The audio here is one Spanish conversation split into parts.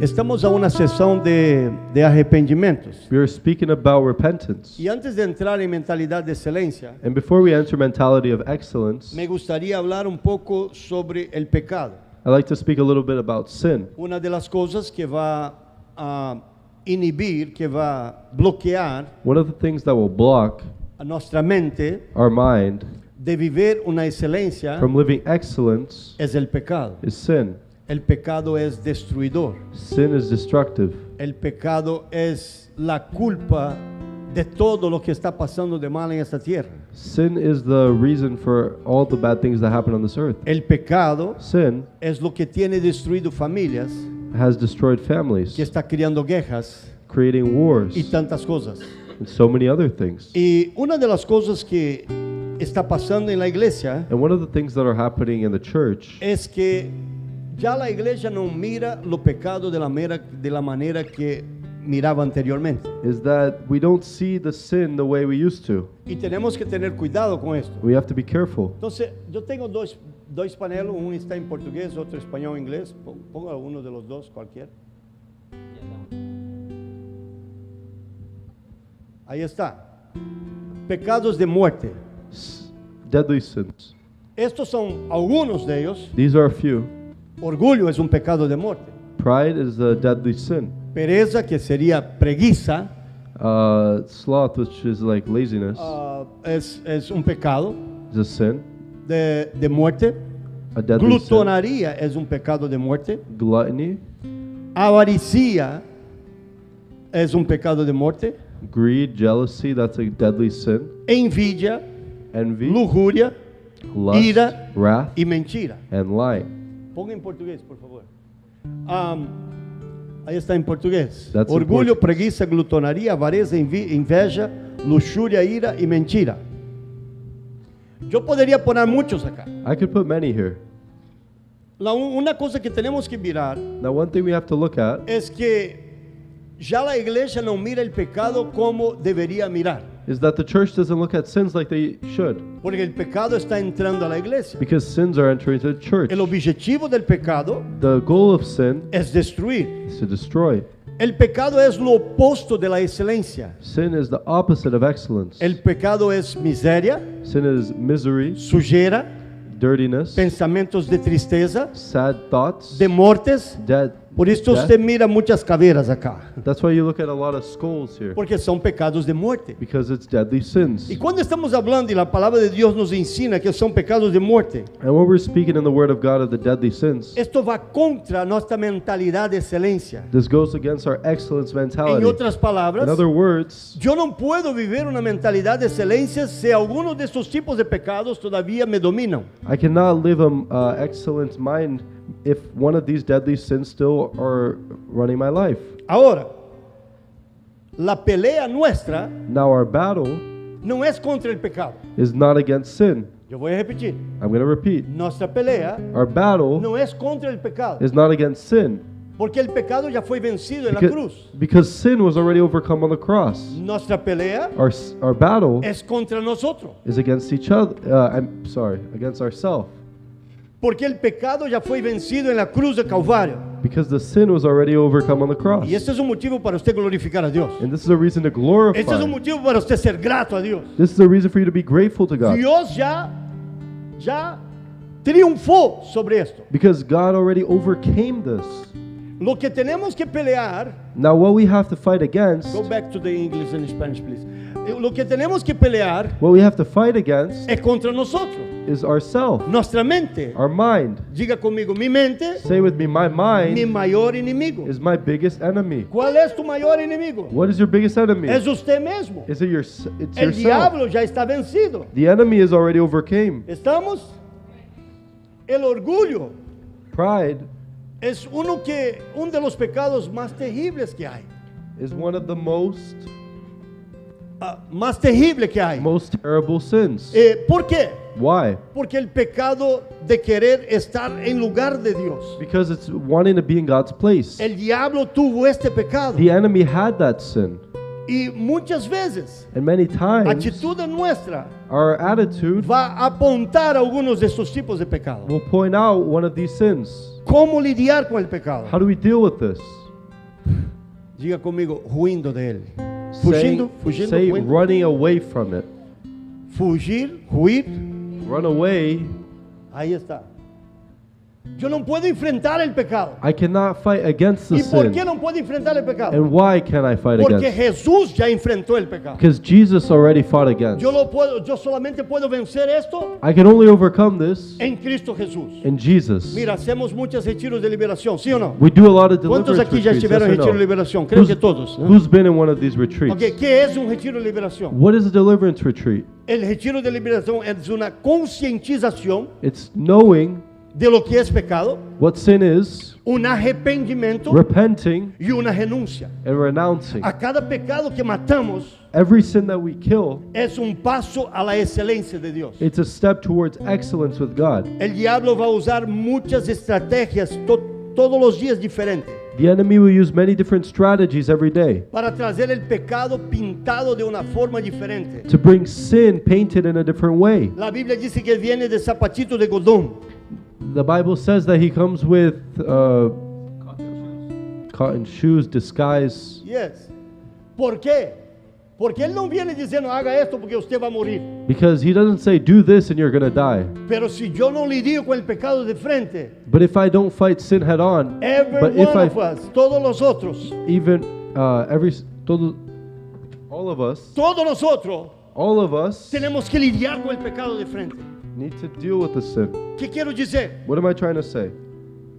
Estamos a una sesión de arrepentimientos. We are speaking about repentance. Y antes de entrar en mentalidad de excelencia, And before we enter mentality of excellence, me gustaría hablar un poco sobre el pecado. I'd like to speak a little bit about sin. Una de las cosas que va a inhibir, que va a bloquear One of the things that will block a nuestra mente our mind de vivir una excelencia from living excellence es el pecado. is sin. El pecado es destruidor. Sin is destructive. El pecado es la culpa de todo lo que está pasando de mal en esta tierra. Sin is the reason for all the bad things that happen on this earth. El pecado Sin es lo que tiene destruido familias, has destroyed que families, está creando guerras creating wars, y tantas cosas. and so many other things. Y una de las cosas que está pasando en la iglesia And one of the things that are happening in the church es que ya la iglesia no mira lo pecado de la manera que miraba anteriormente. is that we don't see the sin the way we used to. Y tenemos que tener cuidado con esto. We have to be careful. Entonces, yo tengo dos paneles, uno está en portugués, otro español inglés. Ponga uno de los dos, cualquier. Ahí está. Pecados de muerte. Deadly sins. Estos son algunos de ellos. These are a few. Orgullo es un pecado de muerte. Pride is a deadly sin. Pereza, que sería preguiça, Sloth, which is like laziness, es un pecado is a sin. de muerte. A deadly sin. Glutonaria es un pecado de muerte. Gluttony, Avaricia es un pecado de muerte. greed, jealousy, that's a deadly sin. Envidia, Envy, lujuria lust, ira wrath, y mentira. and lying. Ponga en portugués, por favor. Ahí está en portugués. That's in Orgulho, Portuguese. preguiça, glutonaria, avareza, inveja, luxúria, ira y mentira. Yo podría poner muchos acá. I could put many here. Una cosa que tenemos que mirar Now, one thing we have to look at es que ya la iglesia no mira el pecado como debería mirar. is that the church doesn't look at sins like they should, Porque el pecado está entrando a la iglesia. because sins are entering the church. El objetivo del pecado The goal of sin es destruir. is to destroy. El pecado es lo opuesto de la excelencia. Sin is the opposite of excellence. El pecado es miseria, Sin is misery, sujeira, dirtiness, pensamientos de tristeza, sad thoughts, de mortes. death. Por isso usted mira muchas caveiras acá, That's why you look at a lot of skulls here, porque são pecados de muerte. because it's deadly sins. E quando estamos falando e a palavra de Deus nos ensina que são pecados de morte, And when we're speaking in the Word of God of the deadly sins, esto va contra a nossa mentalidade de excelência. this goes against our excellence Em mentality. outras palavras, In other words, eu não puedo viver uma mentalidade de excelência se alguns desses tipos de pecados todavia me dominam. I cannot live an excellent mind if one of these deadly sins still are running my life. Agora, a pelea nuestra Now our battle não é contra o pecado. is not against sin. Eu vou repetir. I'm going to repeat. Nossa pelea Our battle não é contra o pecado, is not against sin, porque o pecado já foi vencido na because, cruz. because sin was already overcome on the cross. Nossa pelea Our battle é contra nós outros, is against each other. Against ourselves. porque o pecado já foi vencido na cruz de Calvário. Because the sin was already overcome on the cross. E este é um motivo para você glorificar a Deus. And this is a reason to glorify. Este é um motivo para você ser grato a Deus. This is a reason for you to be grateful to God. Deus já triunfou sobre esto. Because God already overcame this. Lo que tenemos que pelear, Now what we have to fight against, go back to the English and Spanish, please. Lo que tenemos que pelear what we have to fight against é contra nosotros, is ourself, nossa mente. our mind. Diga comigo, mi mente, Say with me, my mi mind maior inimigo. is my biggest enemy. Qual é tu maior inimigo? What is your biggest enemy? É você mesmo. Is it it's El yourself? diablo já está vencido. The enemy is already overcame. ¿Estamos? El orgullo Pride es uno de los pecados más terribles que hay. is one of the most Más terrible que hay. terrible sins. ¿Por qué? Why? Porque el pecado de querer estar en lugar de Dios. Because it's wanting to be in God's place. El diablo tuvo este pecado. The enemy had that sin. Y muchas veces, And many la times, actitud nuestra our attitude va a apuntar a algunos de estos tipos de pecado. will point out one of these sins. ¿Cómo lidiar con el pecado? How do we deal with this? Diga conmigo, huyendo de él. Fugindo, fugindo, Say huyendo. running away from it. Fugir, huir. Run away. Ahí está. Yo no puedo enfrentar el pecado. I cannot fight against the ¿Y por qué sin. no puedo enfrentar el pecado? And why can I fight Porque against it? Jesús ya enfrentó el pecado. Because Jesus already fought against. Yo solamente puedo vencer esto I can only overcome this en Cristo Jesús. in Jesus. Mira, hacemos muchos retiros de liberación, ¿sí o no? We do a lot of ¿Cuántos deliverance aquí ya retreats, estuvieron en yes or retiro de no? liberación? Creo que Who's, todos. ¿no? who's been in one of these retreats? Ok, ¿qué es un retiro de liberación? What is a deliverance retreat? El retiro de liberación es una concientización It's knowing de lo que es pecado, what sin is, un arrepentimiento repenting, y una renuncia. and renouncing. A cada pecado que matamos Every sin that we kill, es un paso a la excelencia de Dios. it's a step towards excellence with God. El diablo va a usar muchas estrategias todos los días diferentes The enemy will use many different strategies every day para trazer el pecado pintado de una forma diferente. to bring sin painted in a different way. La Biblia dice que viene de zapatito de algodón. The Bible says that he comes with cotton shoes, disguise. Yes. ¿Por qué? Porque él no viene diciendo haga esto porque usted va a morir. Because he doesn't say, do this and you're going to die. Pero si yo no lidio con el pecado de frente, But if I don't fight sin head on, every but if one of I us, todos los otros, even all of us todos nosotros tenemos tenemos que lidiar con el pecado de frente. need to deal with the sin. ¿Qué quiero decir? What am I trying to say?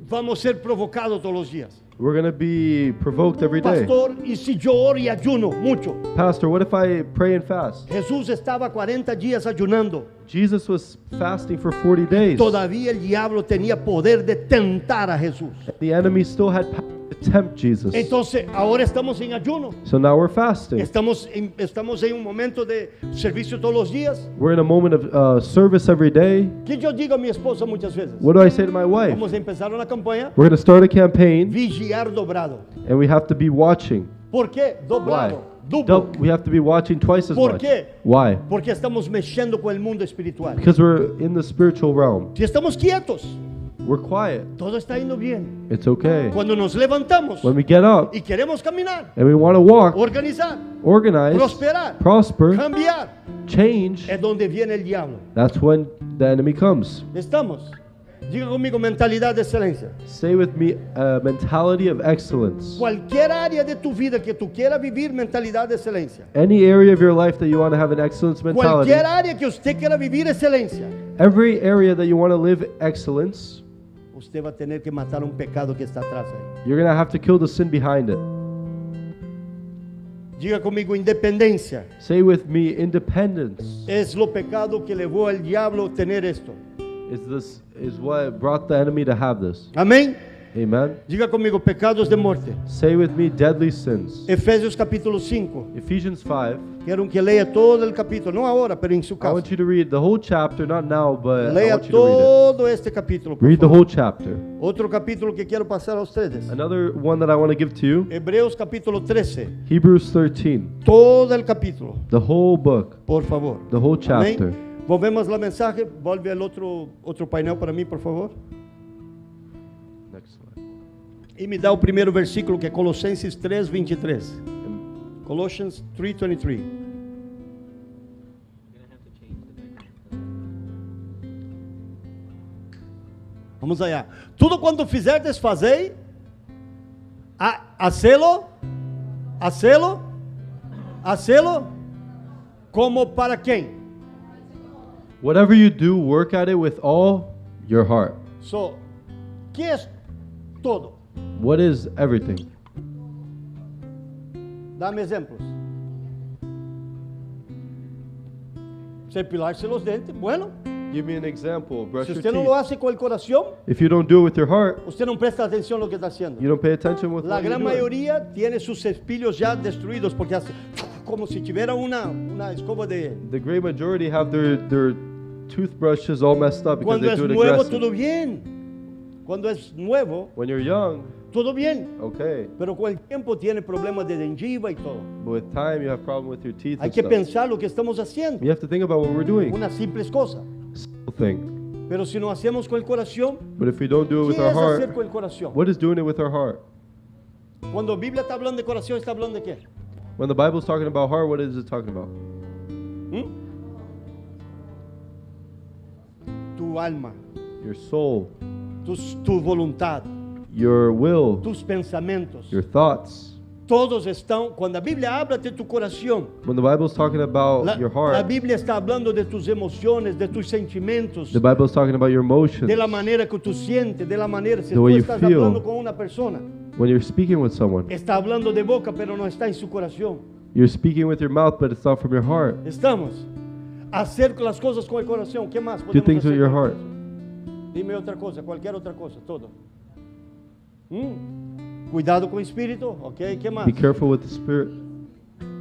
Vamos a ser provocados todos los días. We're going to be provoked every day. Pastor, y si yo oro y ayuno mucho. Pastor, what if I pray and fast? Jesús estaba 40 días ayunando. Jesus was fasting for 40 days. Todavía el diablo tenía poder de tentar a Jesús. The enemy still had power to tempt Jesus. Entonces, ahora estamos en ayuno. So now we're fasting. Estamos en un momento de servicio todos los días. We're in a moment of service every day. Que yo digo a mi esposa muchas veces. What do I say to my wife? Vamos a empezar una campaña. We're going to start a campaign Vigiar dobrado. and we have to be watching. ¿Por qué? Why? Dobrado. Duplo. We have to be watching twice as ¿Por much. qué? Why? Porque estamos mexendo con el mundo espiritual. Because we're in the spiritual realm. Si estamos quietos, We're quiet. todo está yendo bien. It's okay. Cuando nos levantamos When we get up y queremos caminar, and we want to walk, organizar, organize, prosperar, prosper, cambiar, change, es donde viene el diablo. that's when the enemy comes. Estamos. Diga conmigo, mentalidad de excelencia. Say with me, a mentality of excellence. Cualquier área de tu vida que tú quieras vivir, mentalidad de excelencia. Any area of your life that you want to have an excellence mentality, Cualquier área que usted quiera vivir excelencia, every area that you want to live excellence, usted va a tener que matar un pecado que está atrás ahí. you're going to have to kill the sin behind it. Diga conmigo, independencia. Say with me, independence Es lo pecado que llevó al diablo a tener esto. is what brought the enemy to have this. Amén. Amen. Diga conmigo, pecados de muerte. Say with me, deadly sins. Efesios capítulo 5. Ephesians 5. Quiero que lea todo el capítulo, no ahora, pero en su I casa. want you to read the whole chapter, not now, but I Lea want you to read it. todo este capítulo. por Read the favor. whole chapter. Otro capítulo que quiero pasar a ustedes. Another one that I want to give to you, Hebreos capítulo 13. Hebrews 13. Todo el capítulo, The whole book, por favor. the whole chapter. Amén. Volvemos la mensaje. Vuelve al otro painel para mí, por favor. Next slide. E me dá o primeiro versículo, que é Colossenses 3, 23. Colossians 3:23. Vamos allá. Tudo quanto fizerdes, fazei, hacelo, como para quem? Whatever you do, work at it with all your heart. So, que é todo? What is everything? Dá-me exemplos. Cepillar-se los dentes, bueno. Give me an example. Brush Se your usted no lo teeth. hace com o coração, If you don't do it with your heart, usted não presta atenção no que está haciendo. you don't pay attention with La what you're gran doing. mayoría tiene sus cepillos ya destruidos porque hace como si tuviera una escoba de... The great majority have their toothbrushes all messed up because Cuando they es do it nuevo, aggressive. todo bien. Cuando es nuevo, When you're young, todo bien. Okay. Pero con el tiempo tiene problemas de gengiva y todo. But with time, you have problem with your teeth Hay and que stuff. pensar lo que estamos haciendo. You have to think about what we're doing. Unas simples cosas. Simple thing. Pero si no hacemos con el corazón, But if we don't do it with ¿qué our es hacer heart, con el corazón? what is doing it with our heart? Cuando la Biblia está hablando de corazón, ¿está hablando de qué? When the Bible's talking about heart, what is it talking about? ¿Mm? Tu alma, Your soul, tu voluntad, your will, tus pensamientos. your thoughts. Todos están, cuando la Biblia habla de tu corazón, When the Bible's talking about your la heart, Biblia está hablando de tus emociones, de tus sentimientos, the Bible's talking about your emotions. de la manera que tú sientes, de la manera, si The tú way you estás feel. hablando con una persona, When you're speaking with someone, está hablando de boca, pero no está en su corazón. you're speaking with your mouth, but it's not from your heart. Estamos. Hacer las cosas con el corazón. ¿Qué más Do podemos things with hacer your con el heart. corazón? Dime otra cosa, cualquier otra cosa, todo. Cuidado con el espíritu, ¿ok? ¿Qué más? Be careful with the spirit.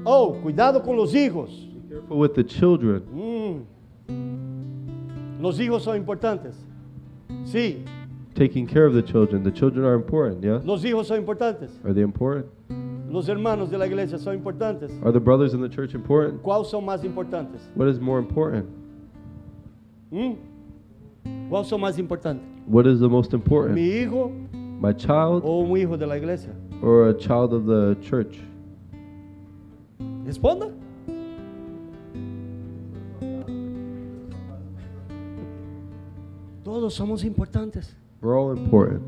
Oh, cuidado con los hijos. Be careful with the children. Los hijos son importantes. Sí, Taking care of the children. The children are important, yeah? los hijos son importantes. Are they important? Los hermanos de la iglesia son importantes. Are the brothers in the church important? ¿Cuáles son más importantes? What is more important? ¿Cuáles son más importantes? What is the most important? ¿Mi hijo My child o un hijo de la iglesia? or a child of the church? Responda. Todos somos importantes. We're all important.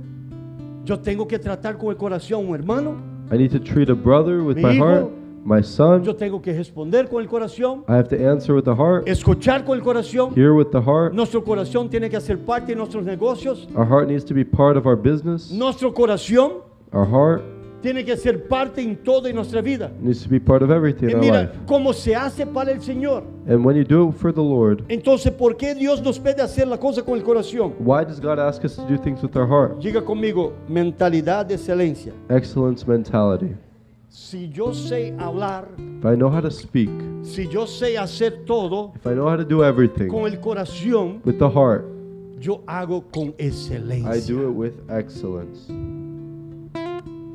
Yo tengo que tratar con el corazón un hermano. I need to treat a brother with Mi my hijo. heart, my son. Yo tengo que responder con el corazón. I have to answer with the heart, Escuchar con el corazón. hear with the heart. Nuestro corazón tiene que ser parte de nuestros negocios. Our heart needs to be part of our business. Nuestro corazón Our heart tiene que ser parte en toda nuestra vida. needs to be part of everything Y in our mira, life. cómo se hace para el Señor. And when you do it for the Lord, Entonces, ¿por qué Dios nos pide hacer la cosa con el corazón? why does God ask us to do things with our heart? Diga conmigo, mentalidad de excelencia. Excellence mentality. Si yo sé hablar, If I know how to speak, si yo sé hacer todo if I know how to do everything con el corazón, with the heart, yo hago con excelencia. I do it with excellence.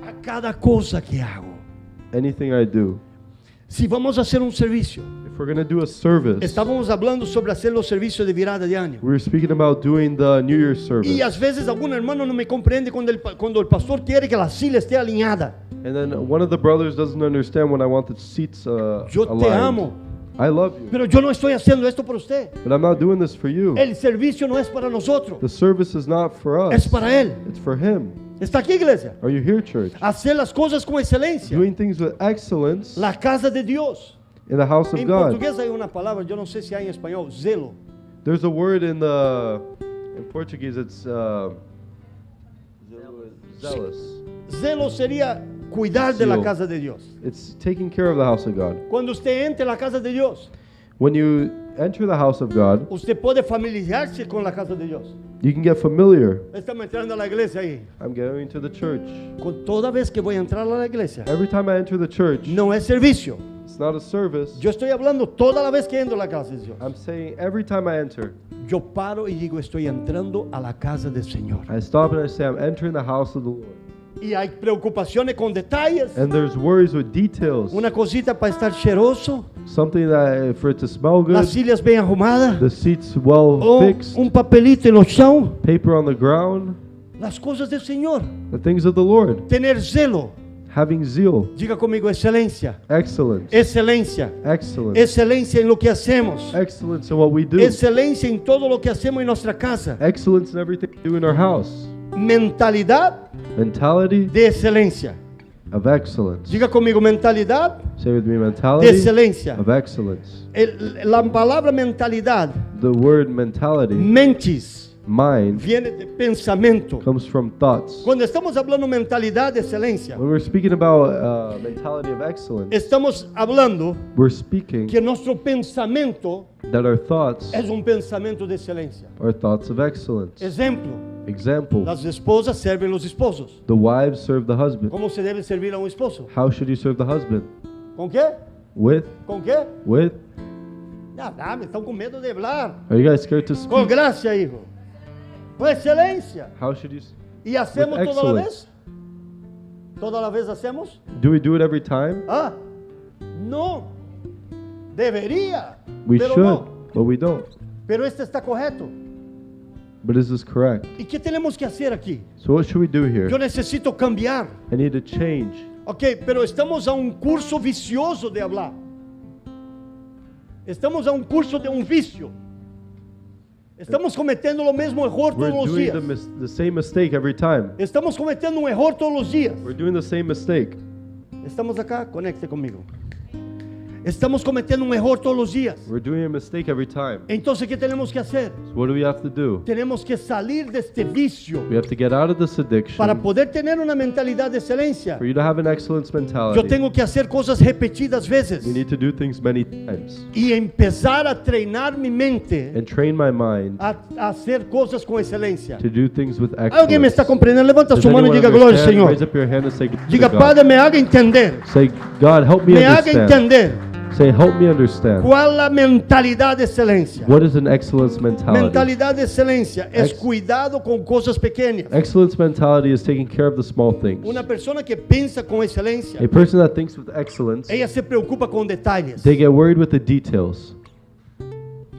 A cada cosa que hago. Anything I do. Si vamos a hacer un servicio, If we're going to do a service, estábamos hablando sobre hacer los servicios de virada de año. we're speaking about doing the New Year's service. Y a veces algún hermano no me comprende cuando el pastor quiere que la silla esté alineada. And then one of the brothers doesn't understand when I want the seats Yo te aligned. amo, I love you, pero yo no estoy haciendo esto por usted. but I'm not doing this for you. El servicio no es para nosotros, The service is not for us. es para Él. It's for Him. ¿Está aquí, iglesia? Are you here, church? Hacer las cosas con excelencia. Doing things with excellence La casa de Dios. in the house of En God. portugués hay una palabra, yo no sé si hay en español, zelo. There's a word in Portuguese. It's zealous. Zelo sería cuidar de la Zeal. casa de Dios. It's taking care of the house of God. Cuando usted entre a la casa de Dios, When you enter the house of God, usted puede familiarizarse con la casa de Dios. you can get familiar. Estamos entrando a la iglesia ahí. I'm going to the church. Con toda vez que voy a entrar a la iglesia, Every time I enter the church, no es servicio. it's not a service. Yo estoy hablando toda la vez que entro a la casa de Dios. I'm saying every time I enter, Yo paro y digo, estoy entrando a la casa del Señor. I stop and I say, I'm entering the house of the Lord. Y hay preocupaciones con detalles. And there's worries with details. Una cosita para estar cheiroso. Something that for it to smell good. Las sillas bien arrumadas. The seats well O fixed. un papelito en el chão. Paper on the ground. Las cosas del Señor. The things of the Lord. Tener zelo. Having zeal. Diga conmigo, excelencia. Excellence. Excelencia. Excellence. Excelencia en lo que hacemos. Excellence in what we do. Excelencia en todo lo que hacemos en nuestra casa. Excellence in everything we do in our house. Mentalidad Mentality de excelencia. of excellence. Diga conmigo, mentalidad Say with me, de mentality excelencia. of excellence. La palabra mentalidad, The word mentality, mentes, mind, viene de pensamiento. comes from thoughts. Cuando estamos hablando mentalidad de excelencia, When we're speaking about mentality of excellence, estamos hablando we're speaking que nuestro pensamiento that our thoughts es un pensamiento de excelencia. are thoughts of excellence. Ejemplo, Example, las esposas serven a los esposos. the wives serve the husband. ¿Cómo se debe servir a un esposo? How should you serve the husband? ¿Con qué? With? ¿Con qué? With? Ah, me estão com medo de hablar. Are you guys scared to Com speak? graça, hijo. Com excelência. How should you? E hacemos With toda a excellence. vez? ¿Toda la vez hacemos? Do we do it every time? Ah, no. Debería. We pero should, no. but we don't. Pero este está correcto. But is this correct? ¿Y qué tenemos que hacer aquí? So what should we do here? Yo necesito cambiar. I need to change. Ok, pero estamos a un curso vicioso de hablar. Estamos a un curso de un vicio. Estamos cometendo o mesmo error We're todos os doing dias. the same mistake every time. Estamos cometendo um erro todos os dias. We're doing the same mistake. Estamos acá, conecte comigo. Estamos cometendo um erro todos os dias. We're doing a mistake every time. Então, o que temos que fazer? So what do we have to do? Temos que sair deste vício We have to get out of this addiction. para poder ter uma mentalidade de excelência. For you to have an excellence Eu mentality, tenho que fazer coisas repetidas vezes we need to do things many times e empezar a treinar minha mente and train my mind a fazer coisas com excelência. to do things with Alguém me excellence. está compreendendo? Levanta Does sua mão e anyone diga glória ao understand? Senhor. Raise up your hand and say, Diga, "God." Padre, me haga entender. Say, God, help me Me haga understand. entender Say, help me understand. qual a mentalidade de excelência. What is an excellence mentality? Mentalidade de excelência é Ex- cuidado com coisas pequenas. Excellence mentality is taking care of the small things. Uma pessoa que pensa com excelência, A person that thinks with excellence, ela se preocupa com detalhes. they get worried with the details.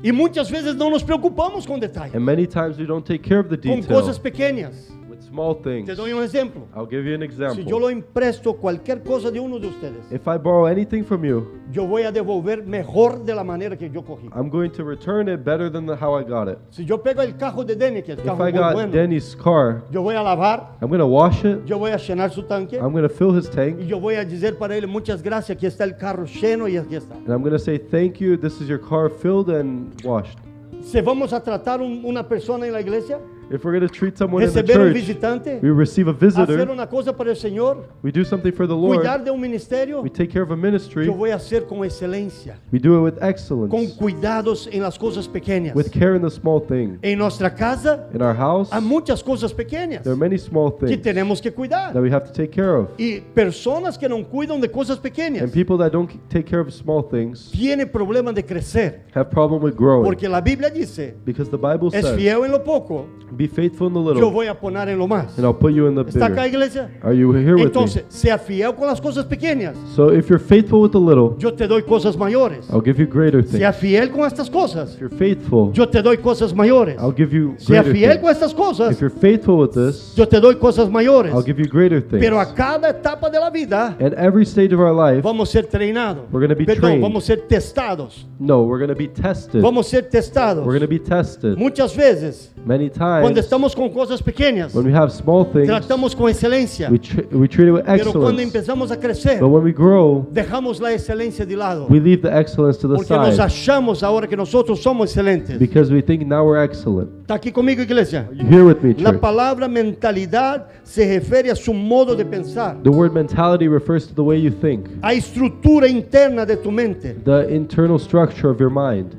E muitas vezes não nos preocupamos com detalhes, And many times we don't take care of the com details coisas pequenas. with small things. Te dou um exemplo. I'll give you an Se example. eu lo empresto qualquer coisa de um de ustedes, If I borrow anything from you, eu vou a devolver melhor de la maneira que eu corri. I'm going to return it better than how I got it. Se eu pego o carro de Denny, que é o If carro I muito got bueno, Danny's car, eu vou a lavar, I'm going to wash it, eu vou a llenar su tanque I'm going to fill his tank, e eu vou a dizer para ele muitas graças, aqui está o carro cheio e aqui está. and I'm going to say, thank you, this is your car filled and washed. Se vamos a tratar uma pessoa na igreja, If we're going to treat someone in the receber church, visitante, we receive a fazer visitor, uma coisa para o Senhor, we do something for the Lord, cuidar de ministério, we take care of a ministry, eu vou a ser com excelência, we do it with com excellence, cuidados em las coisas pequenas. with care in the small things. Em nossa casa, In our house, há muitas coisas pequenas there are many small que things temos que cuidar. that we have to take care of. E pessoas que não cuidam de coisas pequenas And people that don't take care of small things tienen problema de crescer, have problem with growing. porque a Bíblia diz: Because the Bible "És says, fiel em lo pouco, be faithful in the eu little, vou a poner em lo mais." and I'll put you in the Está cá, bigger. igreja? Are you here with Então, me? seja fiel com as coisas pequenas. So if you're faithful with the little, Eu te dou coisas maiores. I'll give you greater Seja things. fiel com estas coisas. If you're faithful, Eu te dou coisas maiores. I'll give you Seja greater fiel com things. estas coisas. If you're faithful with this, Eu te dou coisas maiores. I'll give you greater things. Pero a cada etapa da vida, At every stage of our life, vamos ser treinados. We're gonna be Perdão, trained. vamos ser testados. no, we're going to be tested. Vamos ser testados. We're going to be tested. Muitas vezes, Many quando times, estamos com coisas pequenas, when we have small things, tratamos com excelência. we treat it with Pero quando excellence. empezamos a crescer, But when we grow, dejamos a excelência de lado. we leave the excellence to the Porque nos side achamos agora que nós somos excelentes. because we think now we're excellent. Está aqui comigo, igreja? Are you here with me, La church? palavra mentalidade se refere a su modo de pensar, The word mentality refers to the way you think, a estrutura interna de tu mente. the internal structure of your mind.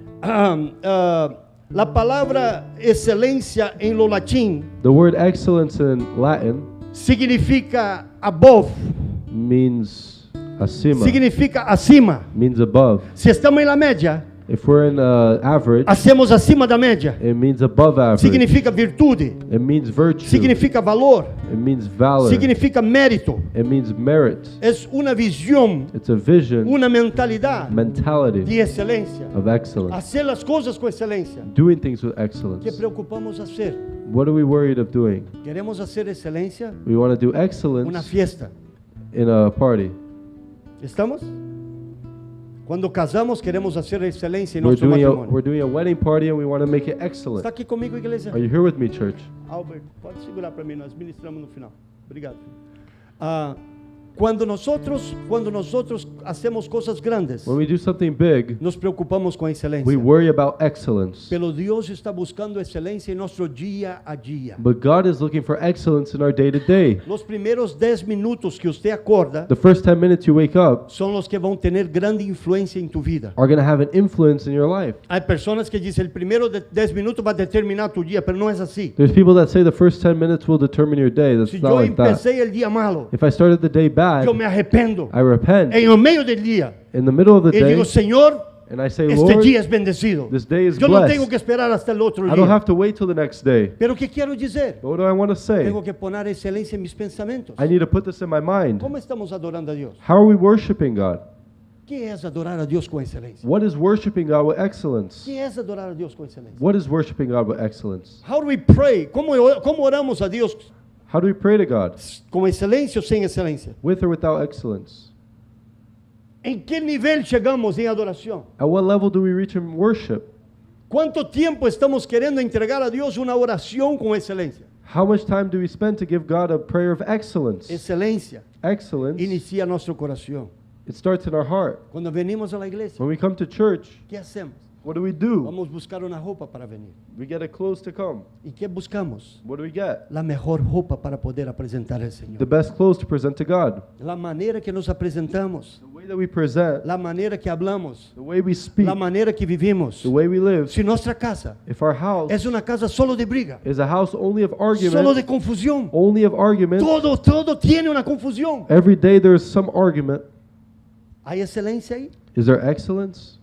La palavra excelência em lo latim The word excellence in Latin significa above, means acima, significa acima. means above. Se estamos na média, If we're in average, hacemos acima da média. it means above average. Significa virtude, It means virtue. significa valor, It means valor. significa mérito. It means merit. É uma visão, It's a vision, uma mentalidade mentality de excelência. of excellence. Fazer as coisas com excelência. Doing things with Que excellence. preocupamos a ser? What are we worried of doing? Queremos fazer excelência We want to do uma excellence fiesta. in a party. Estamos? Quando casamos, queremos fazer excelência em We're nosso doing matrimônio. a wedding party and we want to make it Está excellent. aqui comigo, igreja? Are you here with me, church? Albert, pode segurar para mim, nós ministramos no final. Obrigado. Quando nós hacemos coisas grandes, When we do something big, nos preocupamos com a excelência. we worry about excellence. Pelo Deus está buscando excelência em nosso dia a dia. But God is looking for excellence in our day to day. Nos primeiros 10 minutos que você acorda, The first 10 minutes you wake up são os que vão ter grande influência em tu vida. are going to have an influence in your life. Há pessoas que dizem, o primeiro 10 minutos vai determinar tu dia, mas não é assim. There's people that say the first 10 minutes will determine your day. That's Se not eu like that. empecei o dia malo, If I started the day bad, eu me arrependo. I repent Em o meio do dia, in the middle of the eu day digo, Senhor, and I say, este Lord, día es bendecido. this day is Yo no blessed. tengo que esperar hasta el otro I don't día. have to wait till the next day. Pero ¿qué quiero decir? What do I want to say? Tengo que poner excelencia en mis pensamientos. I need to put this in my mind. ¿Cómo estamos adorando a Dios? How are we worshiping God? ¿Qué es adorar a Dios con excelencia? What is worshiping God with excellence? ¿Qué es adorar a Dios con excelencia? What is worshiping God with excellence? How do we pray? ¿Cómo oramos a Dios How do we pray to God? con excelencia o sin excelencia? With or without excellence? ¿En qué nivel llegamos en adoración? At what level do we reach in worship? ¿Cuánto tiempo estamos queriendo entregar a Dios una oración con excelencia? How much time do we spend to give God a prayer of excellence? Excelencia Excellence, inicia nuestro corazón. it starts in our heart. Cuando venimos a la iglesia, When we come to church, ¿qué hacemos? what do we do? Vamos a buscar una ropa para venir. We get a clothes to come. ¿Y qué buscamos? What do we get? La mejor ropa para poder apresentar al The Señor. best clothes to present to God. La manera que nos apresentamos, The way that we present, la manera que hablamos, the way we speak, la manera que vivimos. the way we live. Si nuestra casa If our house es una casa solo de briga, is a house only of solo de argument, confusión, only of argument, todo tiene una confusión. every day there is some argument. ¿Hay excelencia ahí? Is there excellence?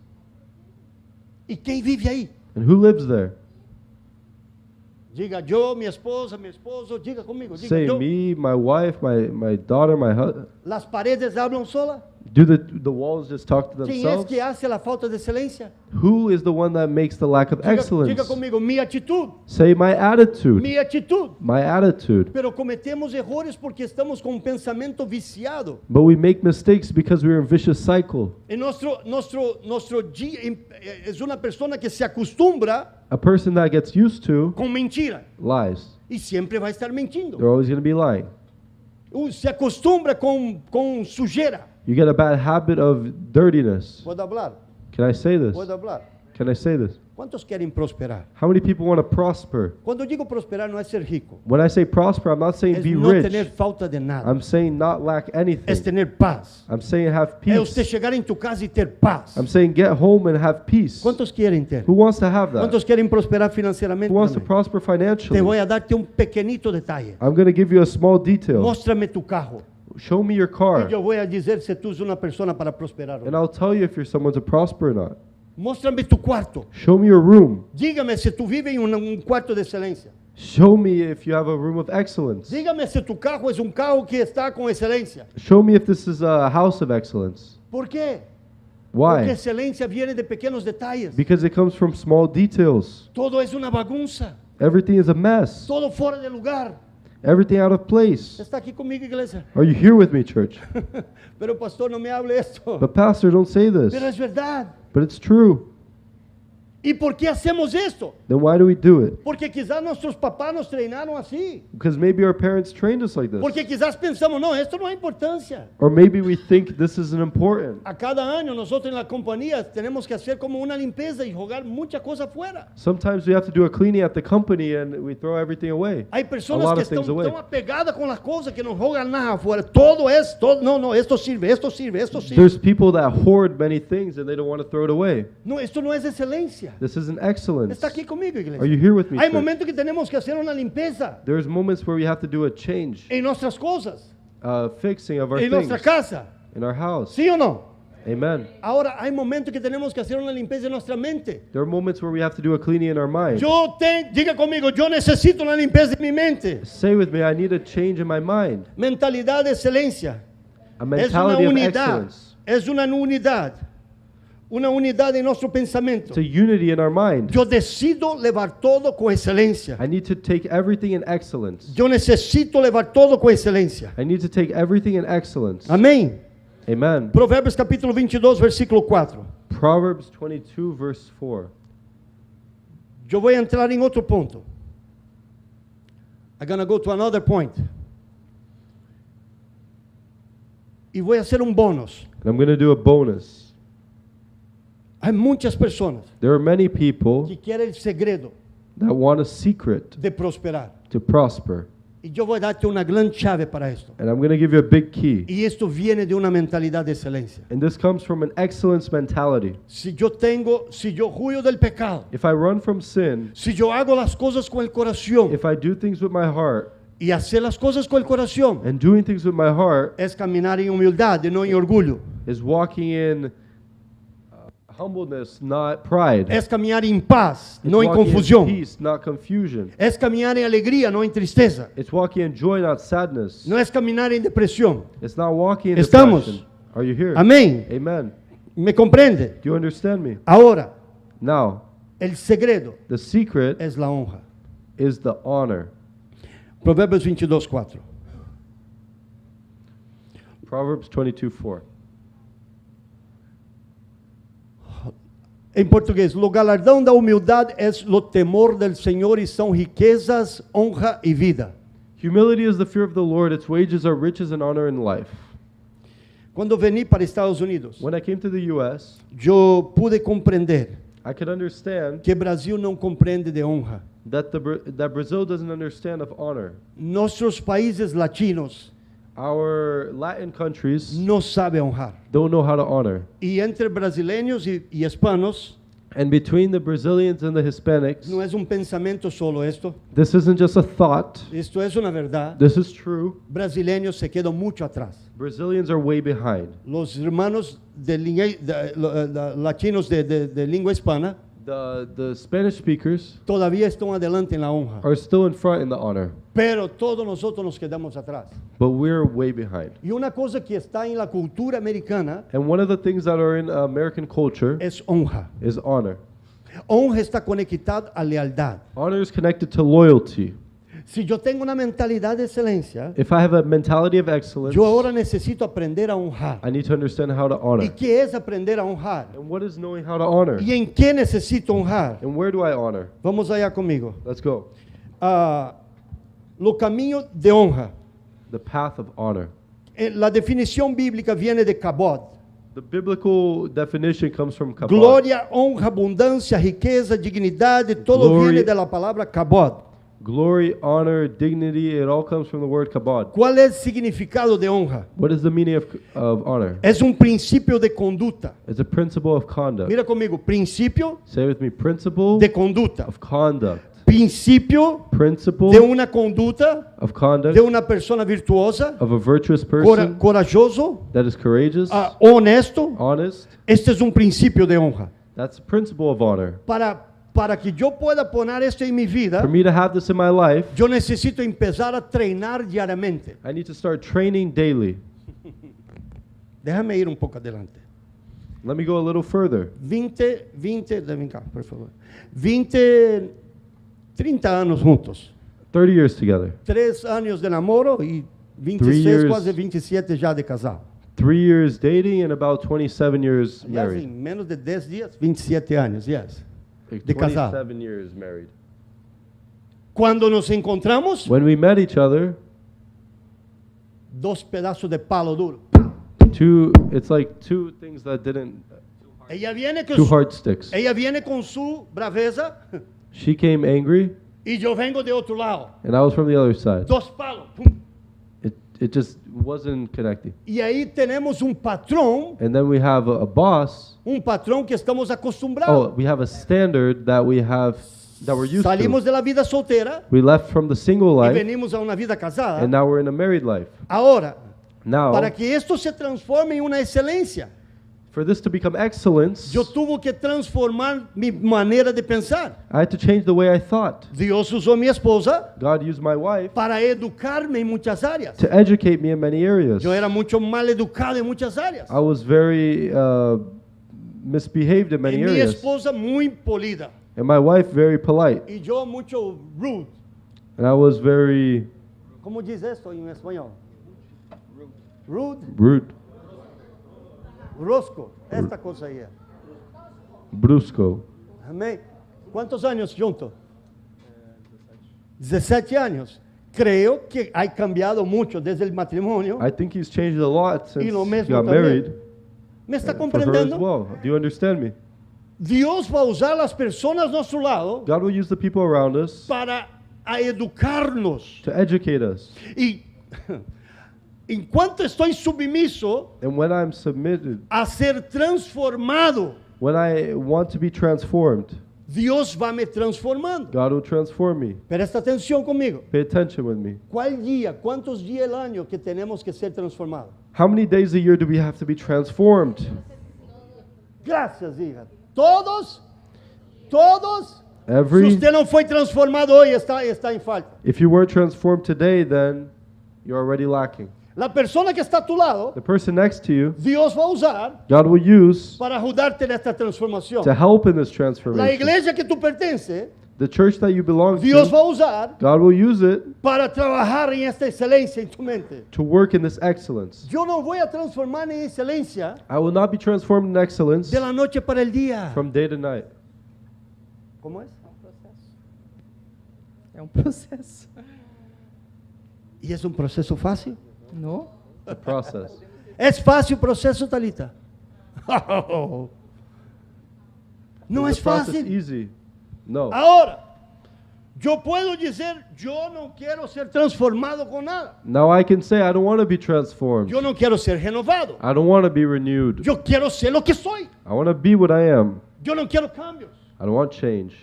¿Y quién vive ahí? And who lives there? Diga yo, mi esposa, mi esposo, diga conmigo. Diga Say yo. me, my wife, my daughter, my husband. Las paredes hablan sola. Do the walls just talk to ¿Quién es themselves? que hace la falta de excelencia? Who is the one that makes the lack of Diga excellence? conmigo, mi actitud, Say my attitude. mi actitud. My attitude. Pero cometemos errores porque estamos com um pensamento viciado. But we make mistakes because we're in a vicious cycle. E nosso dia é uma pessoa que se acostumbra A person that gets used to com mentira lies. e sempre vai estar mentindo. They're always going to be lying. Se acostumbra com sujeira. You get a bad habit of dirtiness. Pode falar? Can I say this? Pode falar? Can I say this? Quantos querem prosperar? How many people want to prosper? Quando eu digo prosperar, não é ser rico. When I say prosper, I'm not saying É be não ter rich. falta de nada. I'm saying not lack É anything. ter paz. I'm saying have É você peace. chegar em tu casa e ter paz. I'm saying get home and have peace. Quantos querem ter? Who wants to have that? Quantos querem prosperar financeiramente? Who wants to também? prosper Te financially? vou dar-te pequenito detalhe. I'm going to give you a small detail. Mostra-me tu carro. Show me your E car, eu vou dizer se tu és uma pessoa para prosperar. ou and não. I'll tell you if you're someone to prosper or not. Mostra-me tu quarto. Show me your room. Diga-me se tu vive em quarto de excelência. Show me if you have a room of excellence. Diga-me se tu carro é carro que está com excelência. Show me if this is a house of excellence. Por quê? Porque Why? excelência vem de pequenos detalhes. Because it comes from small details. Todo é uma bagunça. Everything is a mess. Todo fora de lugar. Everything out of place. Você está aqui comigo, igreja? Are you here with me, church? Pero pastor, não me hable esto. But pastor, don't say this. Pero é verdade. But it's true. E por que hacemos isto? Then why do we do it? Porque quizás nossos papás nos treinaram assim. Because maybe our parents trained us like this. Porque quizás pensamos, não, isto não é importância. Or maybe we think this isn't important. A cada ano, nosotros en la compañía tenemos que hacer como una limpieza y jugar mucha cosa afuera. Sometimes we have to do a cleaning at the company and we throw everything away. Hay A personas lot que of things estão away. tão apegadas com as coisas que não jogam nada afuera. Todo, não, esto sirve, esto sirve, esto sirve. There's people that hoard many things and they don't want to throw it away. Não, esto não é excelência. This isn't excellence. Está aqui comigo, Are you igreja. here with me, Hay church? momentos que temos que hacer una limpieza There's moments where we have to do a change, em nossas coisas, fixing of our em things nossa casa. in our house. ¿Sí o no? Amen. Ahora, hay momentos que tenemos que hacer una limpieza en nuestra mente. There are moments where we have to do a cleaning in our mind. Diga conmigo, yo necesito una limpieza en mi mente. Say with me, I need a change in my mind. Mentalidad de excelencia. A Es una mentality of unidad. excellence. Es una unidad. Una unidad en nuestro pensamiento. It's a unity in our mind. Yo decido levar todo con excelencia. I need to take everything in excellence. Yo necesito levar todo con excelencia. I need to take everything in excellence. Amém. Amen. Provérbios capítulo 22, versículo 4. Proverbs 22, verse 4. Eu vou entrar em outro ponto. I'm going to go to another point. E vou fazer bônus. And I'm going to do a bonus. Há muitas pessoas There are many people que querem o segredo that want a secret de prosperar. to prosper. E eu vou dar-te uma grande chave para isto. And I'm going to give you a big key. E isto viene de uma mentalidade de excelência. And this comes from an excellence mentality. Se eu huyo del pecado, If I run from sin, se eu hago as coisas com o coração, if I do things with my heart, e hacer as coisas com o coração, and doing things with my heart é caminhar em humildade, não em orgulho. is walking in humbleness, not pride. Es caminar en paz, It's no en walking confusión. in peace, not confusion. Es caminar en alegría, no en tristeza. It's walking in joy, not sadness. No es caminar en depresión. It's not walking in Estamos. depression. Are you here? Amén. Amen. ¿Me comprende? Do you understand me? Ahora, Now, el secreto the secret es la honra. is the honor. Proverbios 22:4. Proverbs 22:4. Em português, o galardão da humildade é o temor del Senhor e são riquezas, honra e vida. Humility is the fear of the Lord. Its wages are riches and honor in life. Quando vim para Estados Unidos, When I came to the U.S., eu pude compreender I could understand que Brasil não compreende de honra. that that Brazil doesn't understand of honor. Nossos países latinos Our Latin countries não sabem honrar. don't know how to honor. E entre brasileiros e hispanos, And between the Brazilians and the Hispanics, não é pensamento solo esto. this isn't just a thought. Isto é uma verdade. This is true. Brasileiros se quedam muito atrás. Brazilians are way behind. Los hermanos latinos de língua hispana The Spanish speakers todavía estão adelante en la honra. are still in front in the honor, Pero todos nosotros nos quedamos atrás. but we're way behind. Y una cosa que está en la cultura americana And one of the things that are in American culture es honra. is honor. Honra está conectada a lealdad. Honor is connected to loyalty. Si yo tengo una mentalidad de excelencia, If I have a mentality of excellence, yo ahora necesito aprender a honrar. I need to understand how to ¿Y honor. qué es aprender a honrar? And what is knowing how to honor? ¿Y en qué necesito honrar? And where do I honor? Vamos allá conmigo. Let's go. Lo camino de honra. The path of honor. La definición bíblica viene de kabod. The biblical definition comes from kabod. Glória, honra, abundância, riqueza, dignidade, todo Glory. viene de la palabra kabod. Glory, honor, dignity, it all comes from the word kabod. ¿Cuál es el significado de honra? What is the meaning of honor? Es un principio de conducta. It's a principle of conduct. Mira conmigo, principio Say with me, principle de conduta. of conduct. Principio Principle de una conduta of conduct de una persona virtuosa, of a virtuous person corajoso, that is courageous, honesto. honest. Este es un principio de honra. That's a principle of honor. Para que yo pueda poner esto en mi vida, For me to have this in my life, yo necesito empezar a treinar diariamente. I need to start training daily. Déjame ir un poco adelante. Let me go a little further. 30 anos juntos. 30 years together. 3 años de namoro y 26, years. quase 27 já de casado. 3 years dating and about 27 years Ya married. en menos de 10 días, 27 años, yes. Like de casado. 27 years married. Cuando nos encontramos, When we met each other, 2 pedazos de palo duro. it's like two things that didn't, Ella viene con two su, hard sticks. ella viene con su braveza She came angry, y yo vengo de otro lado. and I was from the other side. 2 palos. Pum. It just wasn't connecting. Y ahí tenemos un patrón, And then we have a boss. un patrón que estamos Oh, acostumbrados. we have a standard that we're used Salimos to. de la vida soltera We left from the single y life, venimos a una vida casada. and now we're in a married life. Ahora, Now, para que esto se transforme en una excelencia, for this to become excellence, yo tuve que transformar mi manera de pensar. I had to change the way I thought. Dios usó a mi esposa God used my wife para educarme en muchas áreas. to educate me in many areas. Yo era mucho mal educado en muchas áreas. I was very misbehaved in Y many mi areas. esposa muy polida. And my wife very polite. Y yo mucho rude. And I was very ¿Cómo dice esto en español? Rude. rude, Rosco. Esta cosa ahí. brusco. Amén. ¿Cuántos años juntos? 17 años. Creo que ha cambiado mucho desde el matrimonio. I think he's changed a lot since Y lo he mismo got también. married. ¿Me está For her as comprendiendo? well. Do you understand me? Dios va a usar las personas a nuestro lado God will use the people around us para a educarnos. to educate us. Y en cuanto estoy sumiso And when I'm submitted, a ser transformado, when I want to be transformed, Dios va me transformando. God will transform me. Presta atención conmigo. Pay attention with me. ¿Cuál día, cuántos días al año que tenemos que ser transformados? How many days a year do we have to be transformed? Gracias, hija. Todos. Si Every, usted no fue transformado hoy, está en falta. if you weren't transformed today, then you're already lacking. La persona que está a tu lado, The person next to you, Dios va a usar God will use para ayudarte en esta transformación. to help in this La transformation. iglesia que tú perteneces, The church that you belong Dios to, va a usar God will use it para trabajar en esta excelencia en tu mente. to work in this excellence. Yo no voy a transformar en excelencia I will not be transformed in excellence de la noche para el día. from day to night. ¿Cómo es? É um processo. ¿Y es un proceso fácil? Não? The process. ¿Es fácil el proceso, Talita? No Is es the process fácil. easy? No. Ahora, yo puedo decir, yo no quiero ser transformado con nada. Now I can say I don't want to be transformed. Yo no quiero ser renovado. I don't want to be renewed. Yo quiero ser lo que soy. I want to be what I am. Yo no quiero cambios. I don't want change.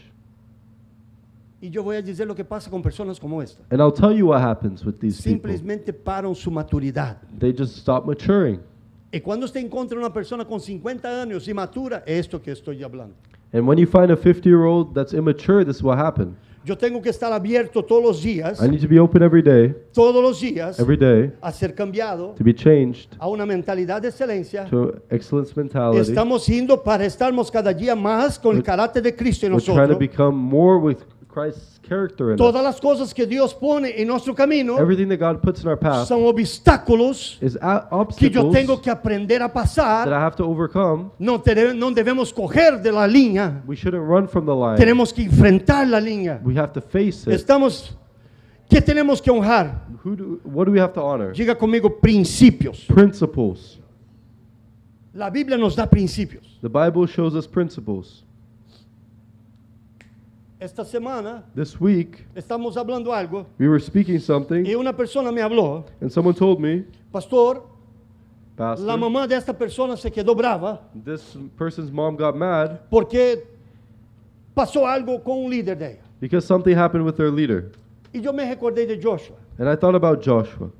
Y yo voy a decir lo que pasa con personas como esta. And I'll tell you what happens with these people. Simplemente paran su maturidad. They just stop maturing. Y cuando usted encuentra una persona con 50 años inmatura, es esto que estoy hablando. And when you find a 50-year-old that's immature, this is what happened. Yo tengo que estar abierto todos los días, I need to be open every day a ser cambiado to be changed a una mentalidad de excelencia. to excellence mentality. Estamos yendo para estarmos cada día más con el carácter de Cristo en We're trying to nosotros. become more with Christ's character in Todas us. las cosas que Dios pone en nuestro camino Everything that God puts in our path son obstáculos is que yo obstacles tengo que aprender a that I pasar. have to overcome. No debemos coger de la línea. We shouldn't run from the line. Tenemos que enfrentar la línea. We have to face it. ¿Qué tenemos que honrar? What do we have to honor? Diga conmigo, principios. Principles. La Biblia nos da principios. The Bible shows us principles. Esta semana This week, estamos hablando algo we were speaking something, y una persona me habló, and someone told me, pastor, Pastor, la mamá de esta persona se quedó brava this person's mom got mad porque pasó algo con un líder de ella. because something happened with their leader. Y yo me recordé de Joshua. And I thought about Joshua.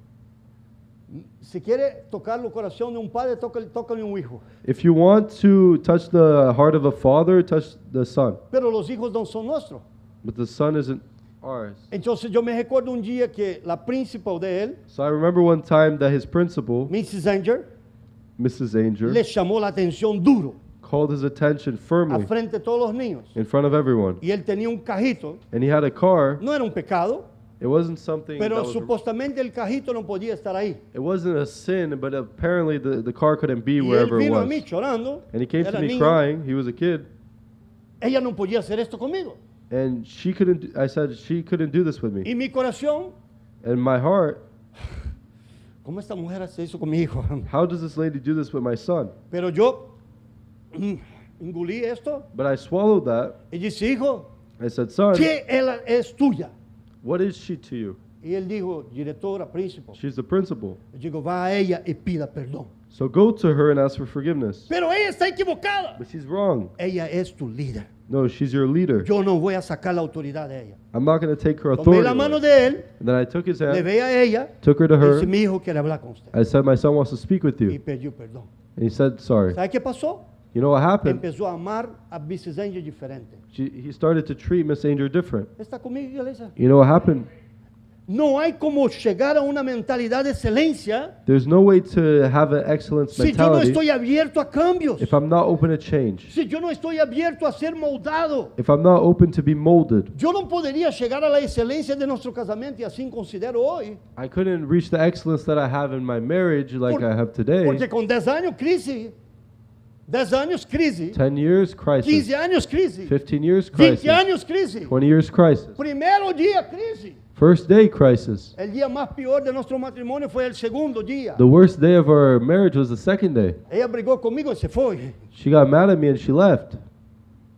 Si quiere tocar el corazón de un padre, tócale un hijo. If you want to touch the heart of a father, touch the son. Pero los hijos no son nuestros. But the son isn't ours. Entonces yo me recuerdo un día que la principal de él, So I remember one time that his principal, Mrs. Anger, Mrs. Anger, le llamó la atención duro called his attention a firmly frente de todos los niños. in front of everyone. Y él tenía un cajito, And he had a car. no era un pecado, It wasn't something that pero was, supuestamente el cajito no podía estar ahí. it wasn't a sin, but apparently the car couldn't be Y él wherever it vino a was. mí llorando. And he came to Era me niño. crying. He was a kid. Ella no podía hacer esto conmigo. And she couldn't, I said, she couldn't do this with me. Y mi corazón, And my heart, ¿cómo esta mujer hace eso con mi hijo? how does this lady do this with my son? Pero yo engulí esto But I swallowed that. y dije, hijo, I said, son, ¿qué ella es tuya? what is she to you? Y él dijo, directora, príncipe. She's the principal. Yo digo, va a ella y pida perdón. So go to her and ask for forgiveness. Pero ella está equivocada. But she's wrong. Ella es tu líder. No, she's your leader. Yo no voy a sacar la autoridad de ella. I'm not going to take her Tomé authority la mano away. de él, And then I took his le hand, veía a ella, took her to y her. dice, mi hijo quiere hablar con usted. I said, my son wants to speak with Y you. pidió perdón. And he said, sorry. ¿Sabe qué pasó? You know what happened? Empezó a amar a Mrs. Angel diferente. He started to treat Miss Angel different. ¿Está conmigo, iglesia? You know what happened? No hay como llegar a una mentalidad de excelencia There's no way to have an excellence si yo no mentality estoy abierto a cambios. if I'm not open to change. Si yo no estoy abierto a ser moldado. If I'm not open to be molded. Yo no podría llegar a la excelencia de nuestro casamiento y así considero hoy. I couldn't reach the excellence that I have in my marriage like I have today. Porque con 10 años crisis, 10 años crisis, 10 years crisis. 15 años crisis, 15 years 20 crisis. años crisis, 20 years crisis. primero día crisis. First day crisis. El día más peor de nuestro matrimonio fue el segundo día. The worst day of our marriage was the second day. Ella brigó conmigo y se fue. She got mad at me and she left.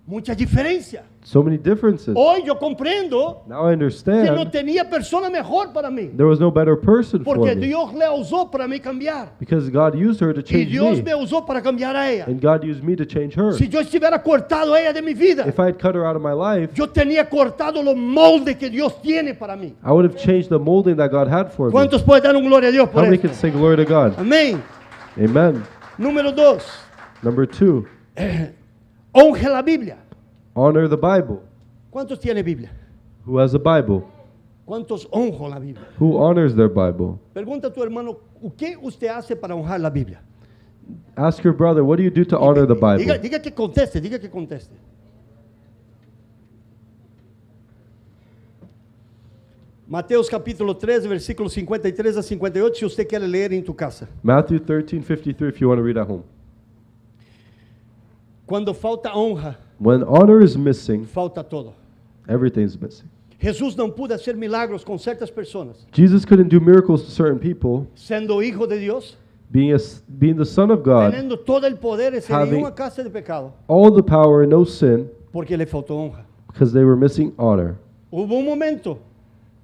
Mucha diferencia. So many differences. Hoy yo comprendo Now I que no understand tenía persona mejor para mí. there was no better person for Porque me. Dios le usó para mí cambiar. Because God used her to Y change Dios me. me usó para cambiar a ella. And God used me to change her. Si yo estuviera cortado a ella de mi vida, If I had cut her out of my life, yo tenía cortado los moldes que Dios tiene para mí. I would have changed the molding that God had for me. ¿Cuántos pueden dar un gloria a Dios How por many esto? can say glory to God? Amén. Amen. Número 2. Number 2, Honre la Biblia. Honor the Bible. ¿Cuántos tiene Biblia? Who has a Bible? ¿Cuántos honran la Biblia? Who honors their Bible? Pregunta a tu hermano, ¿qué usted hace para honrar la Biblia? Ask your brother, what do you do to honor the Bible? Diga que conteste, diga que conteste. Mateus capítulo 13, versículos 53 a 58, si usted quiere leer en tu casa. Matthew 13:53 if you want to read at home. Cuando falta honra, When honor is missing, falta todo. everything's missing. Jesús não pudo hacer milagros con ciertas personas, Jesus couldn't do miracles to certain people, siendo hijo de Dios, being the Son of God, teniendo todo el poder y sin having- ninguna clase de pecado, all the power and no sin, porque le faltó honra. because they were missing honor. Hubo un momento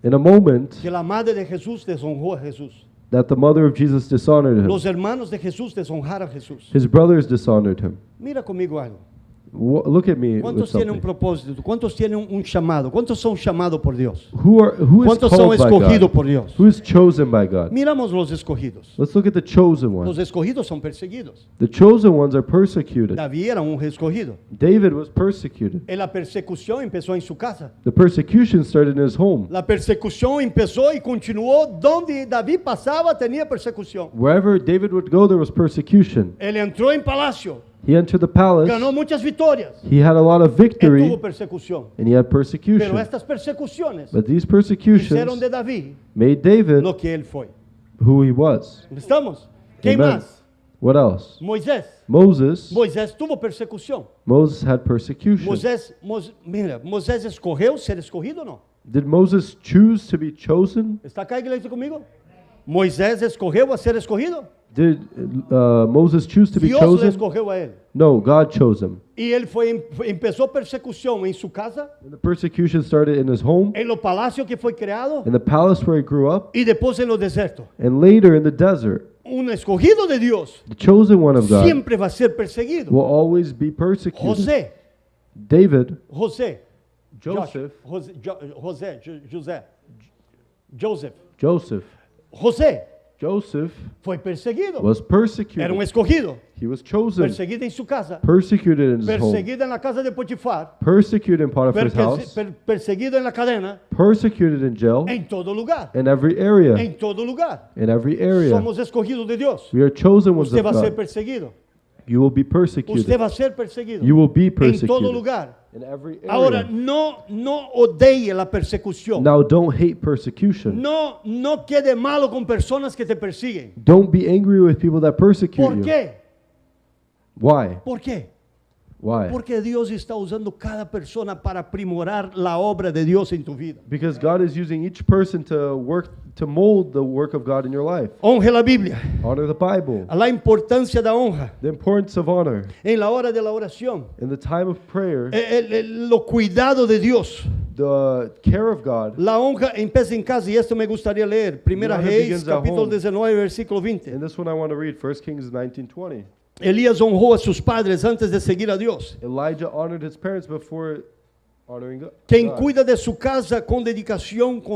In a moment que la madre de Jesús deshonró a Jesús. that the mother of Jesus dishonored him, Los hermanos de Jesús deshonraron a Jesús. his brothers dishonored him. Mira conmigo algo. Look at me with ¿Cuántos tienen un something. propósito? ¿Cuántos tienen un llamado? ¿Cuántos son llamados por Dios? Who is ¿Cuántos son called by escogidos God? por Dios? Who is chosen by God? Miramos los escogidos. Let's look at the chosen Los ones. escogidos son perseguidos. The chosen ones are persecuted. David era un escogido. David was persecuted. La persecución empezó en su casa. The persecution started in his home. La persecución empezó y continuó. Donde David pasaba tenía persecución. Wherever David would go, there was persecution. Él entró en palacio. He entered the palace. Ganó muchas victorias. He had a lot of Él victory, tuvo persecución. and he had Pero persecution. estas persecuciones But these hicieron persecutions de David made David lo que él fue. who he was. ¿Estamos? ¿Qué Amen. más? What else? Moisés. Moses. Moisés tuvo persecución. Moses had persecution. Mira, Moisés escogió ser escogido o no? Did Moses choose to be chosen? ¿Está acá, iglesia, conmigo? Moisés escogió a ser escogido. Did Moses choose to be Dios le chosen? escogió a él. No, God chose him. Y él empezó persecución en su casa, And the persecution started in his home, en los palacios que fue creado in the palace where he grew up, y después en los desiertos. and later in the desert. Un escogido de Dios The chosen one of God siempre va a ser perseguido. will always be persecuted. José, David, José, Joseph, Joseph, José Joseph fue perseguido. was Era un persecuted. escogido. He was chosen, Perseguido en su casa, persecuted in his home, perseguido en la casa de Potifar, persecuted in Potiphar's house, perseguido en la cadena, persecuted in jail, en todo lugar, in every area, en todo lugar. in every area. Somos escogidos de Dios. We are chosen ones Usted of va a ser God. perseguido. You will be Usted persecuted. va a ser perseguido. You will be En todo persecuted lugar. in every Ahora, area. no odie la persecución. Now, don't hate persecution. No quede malo con personas que te persiguen. Don't be angry with people that persecute ¿Por you. qué? Why? ¿Por qué? Why? Porque Dios está usando cada persona para aprimorar la obra de Dios en tu vida. Because God is using each person to mold the work of God in your life. Honre la Biblia. Honor the Bible. La importancia da honra The importance of honor. en la hora de la oración. In the time of prayer, Lo cuidado de Dios. the care of God. La honra empieza en casa y esto me gustaría leer. Primera honor Reis, begins at capítulo home. 19, versículo 20. And this one I want to read, 1 Kings 19:20. Elías honró a sus padres antes de seguir a Dios. Elijah honored his parents before honoring God. Quien cuida de su casa con dedicación, con